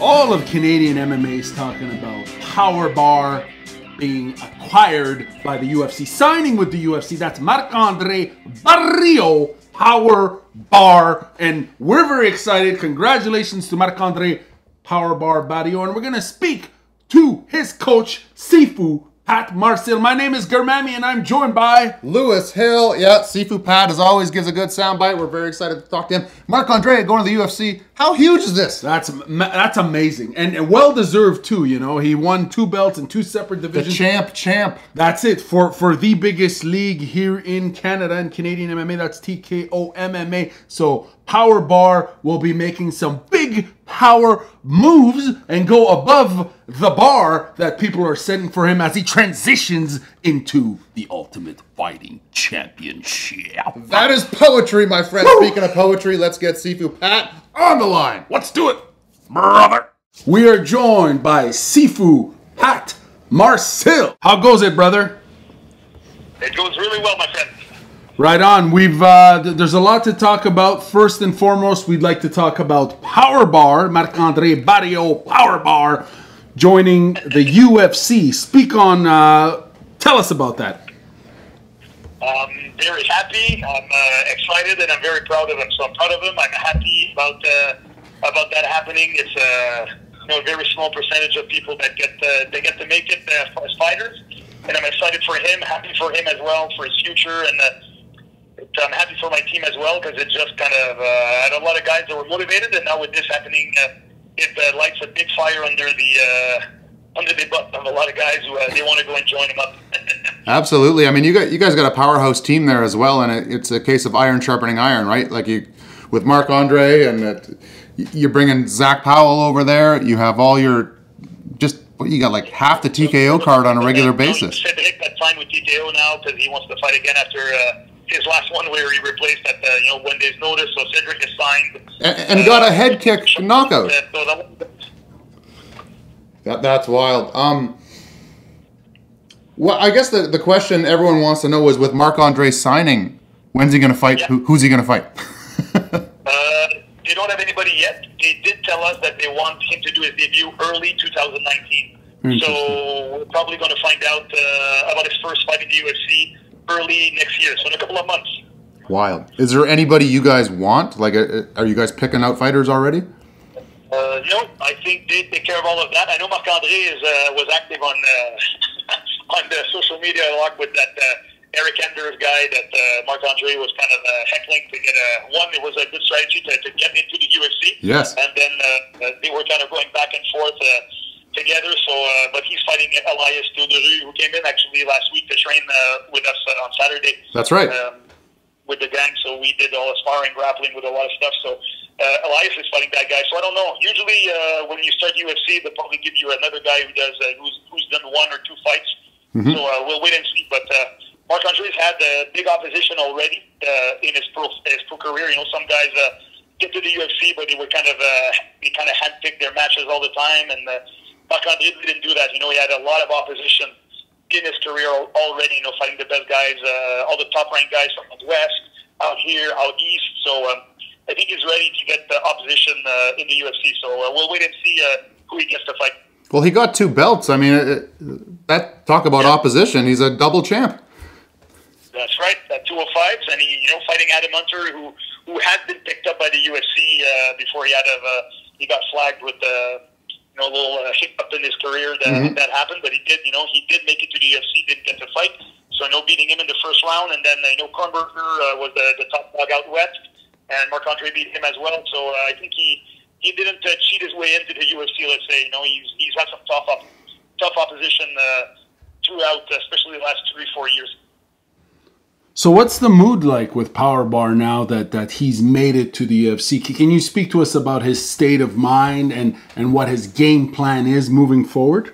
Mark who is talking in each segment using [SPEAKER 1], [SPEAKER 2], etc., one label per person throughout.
[SPEAKER 1] All of Canadian MMA is talking about Power Bar being acquired by the UFC, signing with the UFC. That's Marc-André Barriault, Power Bar, and we're very excited. Congratulations to Marc-André Power Bar Barriault, and we're going to speak to his coach, Sifu Patrick Marcil. My name is Germami, and I'm joined by
[SPEAKER 2] Lewis Hill. Yeah, Sifu Pat, as always, gives a good soundbite. We're very excited to talk to him. Marc-André going to the UFC. How huge is this?
[SPEAKER 1] That's amazing, and well deserved too. You know, he won 2 belts in 2 separate divisions.
[SPEAKER 2] The champ.
[SPEAKER 1] That's it for the biggest league here in Canada and Canadian MMA. That's TKO MMA. So Power Bar will be making some big power moves and go above the bar that people are setting for him as he transitions into the Ultimate Fighting Championship.
[SPEAKER 2] That is poetry, my friend. Woo! Speaking of poetry, let's get Sifu Pat on the line.
[SPEAKER 1] Let's do it, brother. We are joined by Sifu Patrick Marcil. How goes it, brother?
[SPEAKER 3] It goes really well, my friend.
[SPEAKER 1] Right on. There's a lot to talk about. First and foremost, we'd like to talk about Power Bar, Marc-André Barriault Power Bar, joining the UFC. Speak on, tell us about that.
[SPEAKER 3] I'm very happy. I'm excited, and I'm very proud of him. So I'm proud of him. I'm happy about that happening. It's a very small percentage of people that get to make it as fighters, and I'm excited for him. Happy for him as well for his future, and I'm happy for my team as well because it just kind of I had a lot of guys that were motivated, and now with this happening, it lights a big fire under the butt of a lot of guys who they want to go and join him up.
[SPEAKER 2] Absolutely. I mean, you guys got a powerhouse team there as well, and it's a case of iron sharpening iron, right? Like with Marc-André, and you're bringing Zach Powell over there. You have all your you got like half the TKO card on a regular basis.
[SPEAKER 3] Cedric got signed with TKO now because he wants to fight again after his last one where he replaced at 1 day's notice. So Cedric is signed
[SPEAKER 2] and got a head kick knockout. That's wild. Well, I guess the question everyone wants to know is with Marc-André signing, when's he going to fight? Yeah. Who's he going to fight?
[SPEAKER 3] They don't have anybody yet. They did tell us that they want him to do his debut early 2019. So we're probably going to find out about his first fight in the UFC early next year, so in a couple of months.
[SPEAKER 2] Wild. Is there anybody you guys want? Like, are you guys picking out fighters already?
[SPEAKER 3] No, I think they take care of all of that. I know Marc-André was active on on the social media a lot with that Eric Enders guy that Marc-André was kind of heckling to get one. It was a good strategy to get into the UFC.
[SPEAKER 2] Yes.
[SPEAKER 3] And then they were kind of going back and forth together. So, but he's fighting Elias Theodorou, who came in actually last week to train with us on Saturday.
[SPEAKER 2] That's right.
[SPEAKER 3] With the gang, so we did all the sparring, grappling with a lot of stuff. So Elias is fighting that guy. So I don't know. Usually, when you start UFC, they'll probably give you another guy who does who's done 1 or 2 fights. Mm-hmm. So we'll wait and see. But Marc-André's had big opposition already in his pro career. You know, some guys get to the UFC, but they kind of handpick their matches all the time. And Marc-André didn't do that. You know, he had a lot of opposition in his career already. You know, fighting the best guys, all the top-ranked guys from the West, out here, out east. So I think he's ready to get the opposition in the UFC. So we'll wait and see who he gets to fight.
[SPEAKER 2] Well, he got 2 belts. I mean, talk about opposition. He's a double champ.
[SPEAKER 3] That's right, at 205s, and he, fighting Adam Hunter, who had been picked up by the UFC before he got flagged with a little hiccup in his career that happened, but he did make it to the UFC, didn't get to fight. So beating him in the first round, and then Kornberger was the top dog out west, and Marc-André beat him as well. So I think he didn't cheat his way into the UFC. Let's say he's had some tough opposition throughout, especially the last 3-4 years.
[SPEAKER 1] So what's the mood like with Power Bar now that he's made it to the UFC? Can you speak to us about his state of mind and what his game plan is moving forward?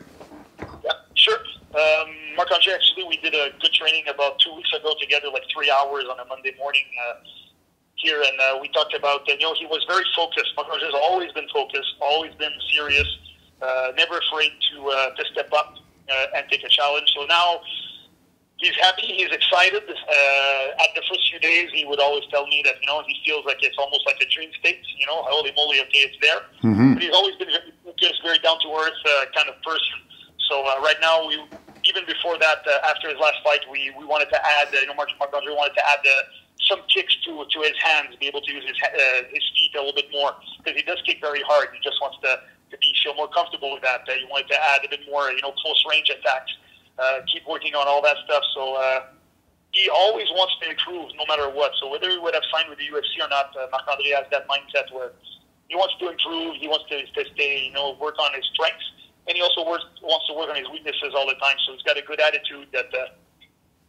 [SPEAKER 3] Yeah, sure. Marc-André, actually, we did a good training about 2 weeks ago together, like 3 hours on a Monday morning here, and we talked about, he was very focused. Marc-André has always been focused, always been serious, never afraid to step up and take a challenge. So now he's happy, he's excited. At the first few days, he would always tell me that, he feels like it's almost like a dream state, holy moly, okay, it's there. Mm-hmm. But he's always been very focused, very down to earth kind of person. So right now, even before that, after his last fight, we wanted to add, Marc-André wanted to add some kicks to his hands, be able to use his feet a little bit more, because he does kick very hard. He just wants to feel more comfortable with that. He wanted to add a bit more, close range attacks, keep working on all that stuff. So he always wants to improve no matter what. So whether he would have signed with the UFC or not, Marc-André has that mindset where he wants to improve, he wants to stay, work on his strengths, and he also wants to work on his weaknesses all the time. So he's got a good attitude that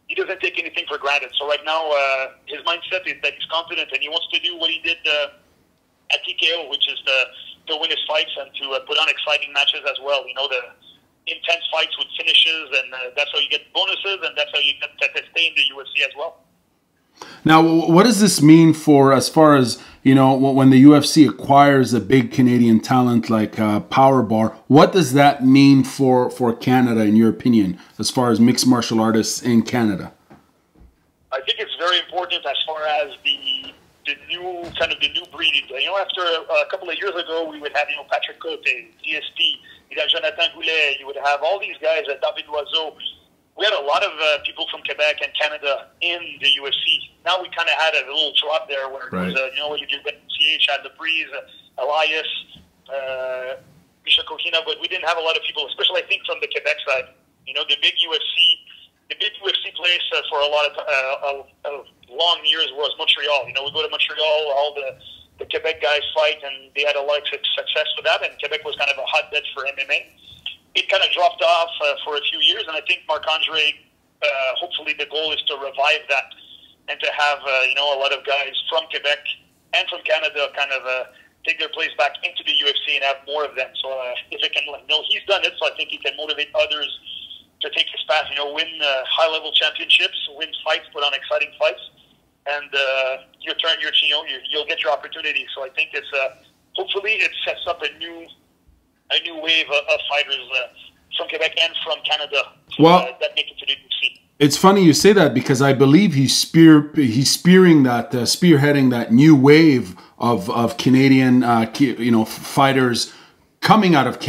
[SPEAKER 3] he doesn't take anything for granted. So right now, his mindset is that he's confident and he wants to do what he did at TKO, which is to win his fights and to put on exciting matches as well. The intense fights with finishes, and that's how you get bonuses, and that's how you get to stay in the UFC as well.
[SPEAKER 1] Now, what does this mean for, as far as, when the UFC acquires a big Canadian talent like Powerbar, what does that mean for Canada, in your opinion, as far as mixed martial artists in Canada?
[SPEAKER 3] I think it's very important as far as the new breed. After a couple of years ago, we would have, Patrick Cote, DSP, you'd have Jonathan Goulet, you would have all these guys, David Loiseau. We had a lot of people from Quebec and Canada in the UFC. Now we kind of had a little drop there where it was, you do CH, had the Breeze, Elias, Misha Kokina, but we didn't have a lot of people, especially I think from the Quebec side. The big UFC place for a lot of long years was Montreal. We go to Montreal, all the Quebec guys fight, and they had a lot of success with that, and Quebec was kind of a hotbed for MMA. It kind of dropped off for a few years, and I think Marc-André, hopefully the goal is to revive that and to have, a lot of guys from Quebec and from Canada kind of take their place back into the UFC and have more of them. So if it can, he's done it, so I think he can motivate others to take his path, win high-level championships, win fights, put on exciting fights, and you'll get your opportunity. So I think it's hopefully it sets up a new wave of fighters from Quebec and from Canada that make it to the UFC.
[SPEAKER 1] It's funny you say that, because I believe he's spearheading that new wave of Canadian fighters coming out of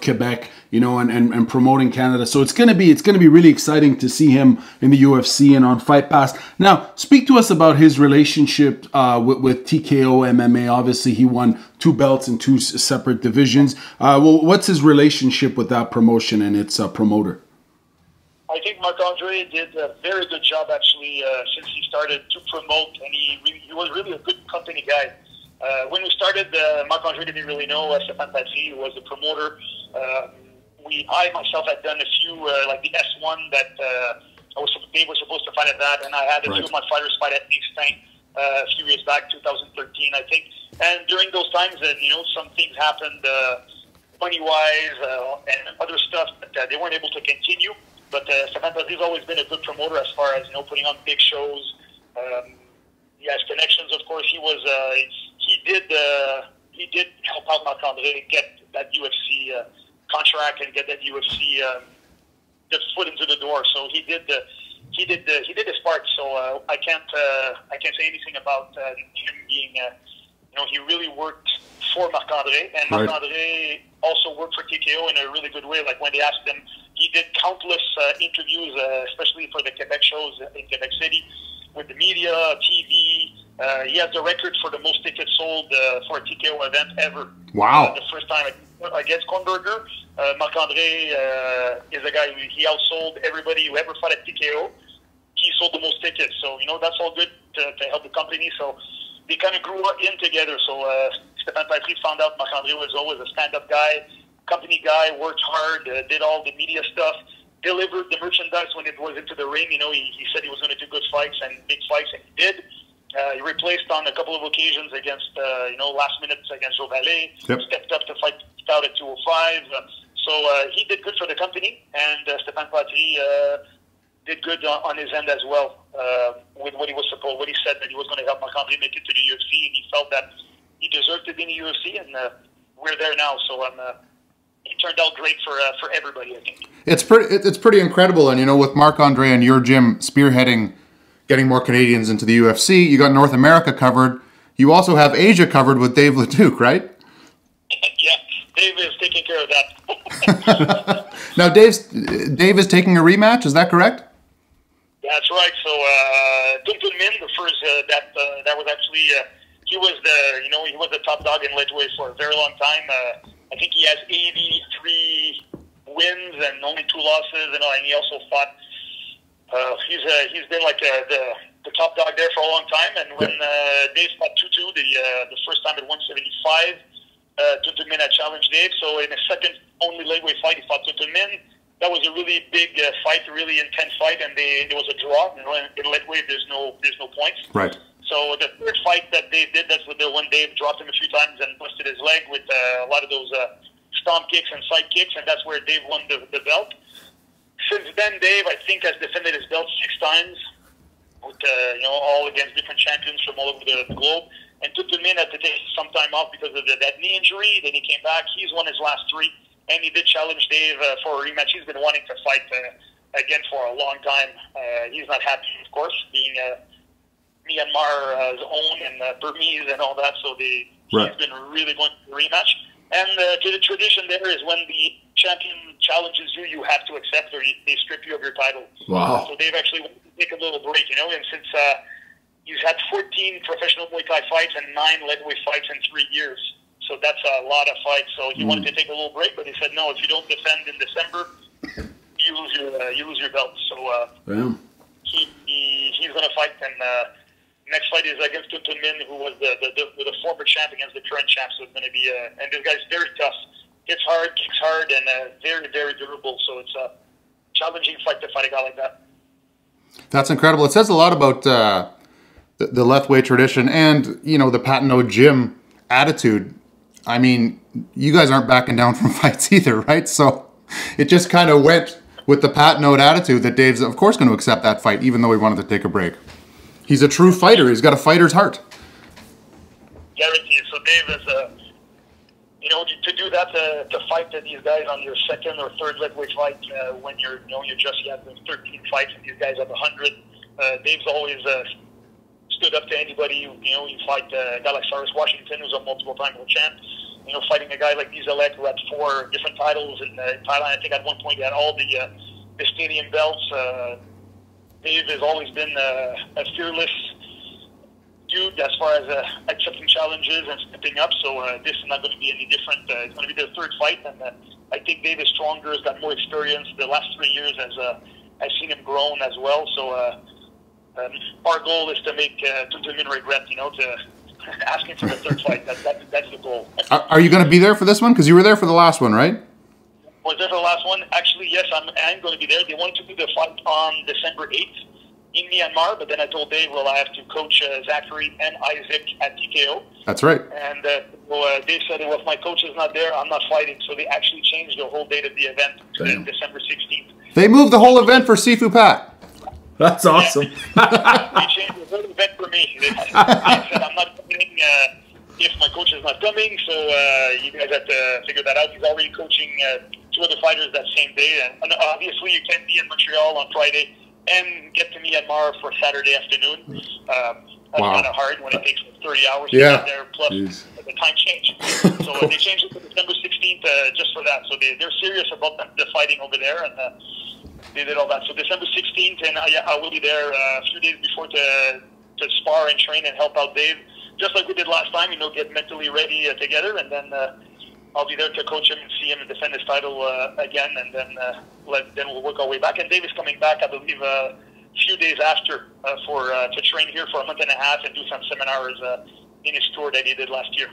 [SPEAKER 1] Quebec, and promoting Canada. So it's gonna be really exciting to see him in the UFC and on Fight Pass. Now, speak to us about his relationship with TKO MMA. Obviously, he won 2 belts in 2 separate divisions. What's his relationship with that promotion and its promoter?
[SPEAKER 3] I think Marc-André did a very good job, actually, since he started to promote, and he was really a good company guy. When we started, Marc-André didn't really know Sifu Patrick, who was the promoter. I myself had done a few, like the S1 that Dave was supposed to fight at that, and I had a few of my fighters fight at Extinct a few years back, 2013, I think. And during those times, some things happened money-wise and other stuff that they weren't able to continue. But Sifu Patrick has always been a good promoter as far as putting on big shows. He has connections, of course. He did help out Marc-André get that UFC contract and get that UFC the foot into the door. So he did his part. So I can't say anything about him being. He really worked for Marc-André, and Marc-André also worked for TKO in a really good way. Like when they asked him, he did countless interviews, especially for the Quebec shows in Quebec City, with the media, TV. He has the record for the most tickets sold for a TKO event ever.
[SPEAKER 1] Wow.
[SPEAKER 3] The first time against Kornberger, Marc-André is a guy he outsold everybody who ever fought at TKO. He sold the most tickets. So, that's all good to help the company. So they kind of grew up in together. So Sifu Patrick found out Marc-André was always a stand-up guy, company guy, worked hard, did all the media stuff, delivered the merchandise when it was into the ring. He said he was going to do good fights and big fights, and he did. He replaced on a couple of occasions against, last minutes against Joe Vallée.
[SPEAKER 1] Yep.
[SPEAKER 3] Stepped up to fight out at 205. So he did good for the company, and Sifu Patrick did good on his end as well with what he said that he was going to help Marc-André make it to the UFC, and he felt that he deserved to be in the UFC, and we're there now. So it turned out great for everybody, I think. It's
[SPEAKER 2] pretty incredible, and with Marc-André and your gym spearheading getting more Canadians into the UFC, you got North America covered. You also have Asia covered with Dave Leduc, right?
[SPEAKER 3] Yeah. Dave is taking care of that.
[SPEAKER 2] Now, Dave is taking a rematch. Is that correct?
[SPEAKER 3] That's right. So Tun Tun Min, the first that was actually he was the top dog in Lethwei for a very long time. I think he has 83 wins and only 2 losses, and he also fought. He's been like the top dog there for a long time. And when Dave fought 2-2, the first time at 175, Tun Tun Min had challenged Dave. So in a second only Lethwei fight, he fought Tun Tun Min. That was a really big fight, a really intense fight, and there was a draw. In Lethwei, there's no points.
[SPEAKER 2] Right.
[SPEAKER 3] So the third fight that Dave did, that's the one Dave dropped him a few times and busted his leg with a lot of those stomp kicks and side kicks, and that's where Dave won the belt. Since then, Dave, I think, has defended his belt 6 times, with all against different champions from all over the globe. And Tun Tun Min had to take some time off because of that knee injury. Then he came back. He's won his last 3. And he did challenge Dave for a rematch. He's been wanting to fight again for a long time. He's not happy, of course, being Myanmar's own and Burmese and all that. So he's been really wanting a rematch. And the tradition there is when the champion challenges you, you have to accept, or they strip you of your title.
[SPEAKER 2] Wow.
[SPEAKER 3] So Dave actually wanted to take a little break, and since he's had 14 professional Muay Thai fights and 9 Lethwei fights in 3 years. So that's a lot of fights. So he wanted to take a little break, but he said, no, if you don't defend in December, you lose your belt. So he's going to fight, and next fight is against Tun Tun Min, who was the former champ against the current champ. So it's going to be and this guy's very tough, hits hard, kicks hard, and very, very durable. So it's a challenging fight to fight a guy like that.
[SPEAKER 2] That's incredible. It says a lot about the Lethwei tradition and the Patenaude gym attitude. I mean, you guys aren't backing down from fights either, right? So it just kind of went with the Patenaude attitude that Dave's, of course, going to accept that fight, even though he wanted to take a break. He's a true fighter. He's got a fighter's heart.
[SPEAKER 3] Guaranteed. So Dave is, to do that, to fight these guys on your second or third Lethwei fight, when you're just had 13 fights and these guys have 100. Dave's always stood up to anybody. You fight a guy like Cyrus Washington, who's a multiple-time world champ. Fighting a guy like Dizalek, who had 4 different titles in Thailand. I think at one point he had all the stadium belts. Dave has always been a fearless dude as far as accepting challenges and stepping up. So this is not going to be any different. It's going to be their 3rd fight, and I think Dave is stronger, has got more experience. The last 3 years I've seen him grown as well. So our goal is to make Tun Tun Min regret, to asking for the 3rd fight. That's the goal.
[SPEAKER 2] Are you going to be there for this one? Because you were there for the last one, right?
[SPEAKER 3] Was there for the last one? Actually, yes, I'm going to be there. They wanted to do the fight on December 8th in Myanmar, but then I told Dave, well, I have to coach Zachary and Isaac at TKO.
[SPEAKER 2] That's right.
[SPEAKER 3] And Dave said, well, if my coach is not there, I'm not fighting. So they actually changed the whole date of the event to December 16th.
[SPEAKER 2] They moved the whole event for Sifu Pat.
[SPEAKER 1] That's awesome.
[SPEAKER 3] They changed the whole event for me. They said, I'm not coming if my coach is not coming, so you guys have to figure that out. He's already coaching 2 other fighters that same day. And obviously, you can't be in Montreal on Friday and get to Myanmar for Saturday afternoon. That's kind of hard when it takes 30 hours to get there, plus the time change. So they changed it to December 16th just for that. So they're serious about the fighting over there, and they did all that. So December 16th, and I will be there a few days before to spar and train and help out Dave, just like we did last time, get mentally ready together, and then I'll be there to coach him and see him and defend his title again, and then we'll work our way back. And Dave is coming back, I believe, a few days after to train here for a month and a half and do some seminars in his tour that he did last year.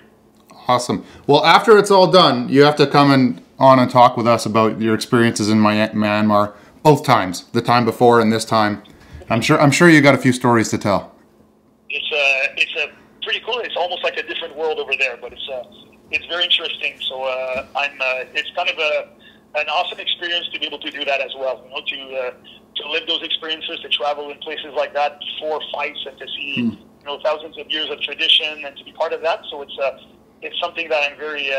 [SPEAKER 2] Awesome. Well, after it's all done, you have to come on and talk with us about your experiences in Myanmar, both times, the time before and this time. I'm sure you got a few stories to tell.
[SPEAKER 3] It's pretty cool. It's almost like a different world over there, but it's very interesting. So it's kind of an awesome experience to be able to do that as well. To live those experiences, to travel in places like that for fights, and to see thousands of years of tradition, and to be part of that. So it's something that I'm very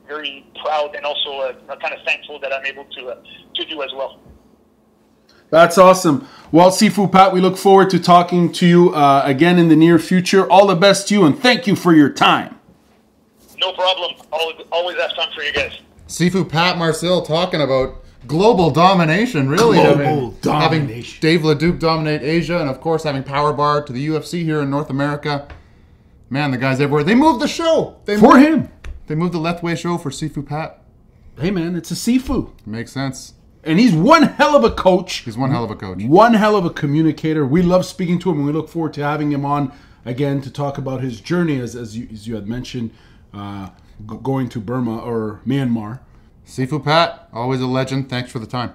[SPEAKER 3] very proud and also kind of thankful that I'm able to do as well.
[SPEAKER 1] That's awesome. Well, Sifu Pat, we look forward to talking to you again in the near future. All the best to you, and thank you for your time.
[SPEAKER 3] No problem. Always have time for you guys.
[SPEAKER 2] Sifu Pat Marcil talking about global domination, really.
[SPEAKER 1] Global domination.
[SPEAKER 2] Having Dave Leduc dominate Asia, and of course having power bar to the UFC here in North America. Man, the guy's everywhere. They moved the show. They moved the Lethwei show for Sifu Pat.
[SPEAKER 1] Hey, man, it's a Sifu.
[SPEAKER 2] Makes sense.
[SPEAKER 1] And he's one hell of a coach.
[SPEAKER 2] He's one hell of a coach.
[SPEAKER 1] One hell of a communicator. We love speaking to him, and we look forward to having him on again to talk about his journey, as you had mentioned, going to Burma or Myanmar.
[SPEAKER 2] Sifu Pat, always a legend. Thanks for the time.